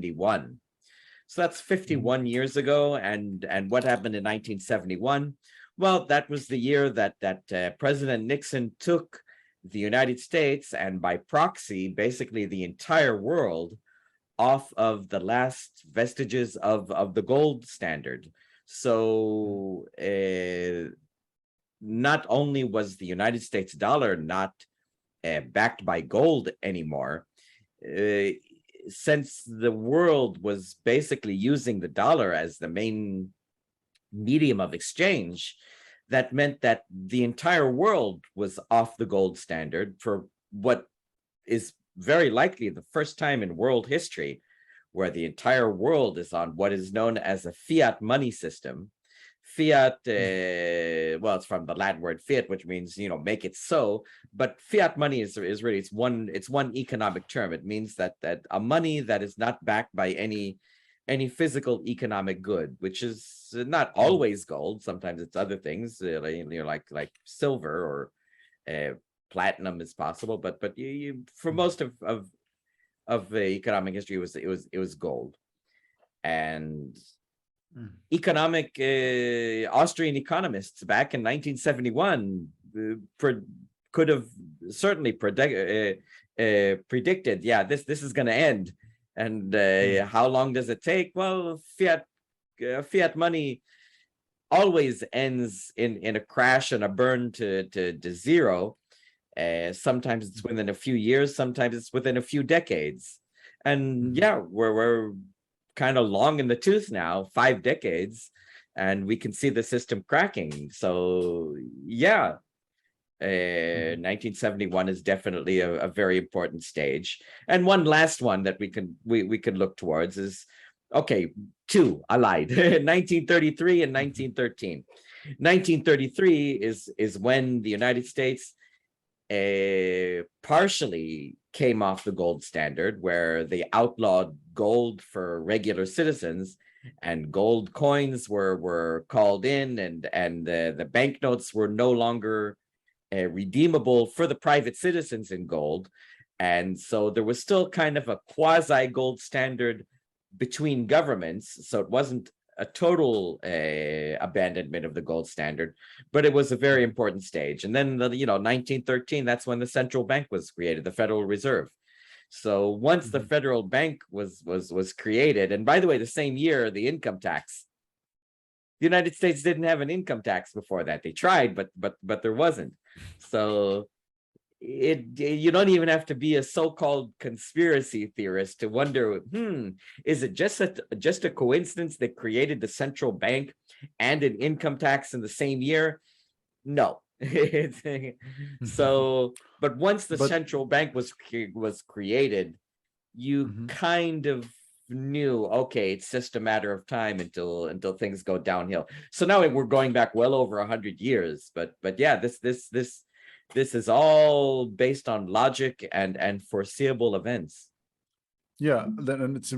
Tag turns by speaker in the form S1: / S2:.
S1: 1971. So that's 51 years ago. And what happened in 1971? Well, that was the year that President Nixon took the United States, and by proxy, basically the entire world, off of the last vestiges of the gold standard. So not only was the United States dollar not backed by gold anymore, since the world was basically using the dollar as the main medium of exchange, that meant that the entire world was off the gold standard for what is very likely the first time in world history where the entire world is on what is known as a fiat money system. Fiat, well, it's from the Latin word fiat, which means, make it so. But fiat money is really, it's one economic term. It means that a money that is not backed by any physical economic good, which is not always gold. Sometimes it's other things, like silver or platinum is possible. But you for most of economic history, it was gold. And Austrian economists back in 1971 could have certainly predicted, this is going to end. And how long does it take? Well, fiat money always ends in a crash and a burn to zero. Sometimes it's within a few years, sometimes it's within a few decades. And we're kind of long in the tooth now, 5 decades, and we can see the system cracking. So 1971 is definitely a very important stage. And one last one that we could look towards is, two, I lied, 1933 and 1913. 1933 is when the United States partially came off the gold standard, where they outlawed gold for regular citizens, and gold coins were called in, and the banknotes were no longer redeemable for the private citizens in gold. And so there was still kind of a quasi gold standard between governments. So it wasn't a total abandonment of the gold standard, but it was a very important stage. And then 1913, that's when the central bank was created, the Federal Reserve. So once the federal bank was created, and by the way, the same year, the income tax, the United States didn't have an income tax before that. They tried, but there wasn't. So you don't even have to be a so-called conspiracy theorist to wonder, is it just a coincidence that created the central bank and an income tax in the same year? No. So, but once the central bank was created, you kind of knew, okay, it's just a matter of time until things go downhill. So now we're going back well over 100 years, but this is all based on logic and foreseeable events.
S2: Yeah, and it's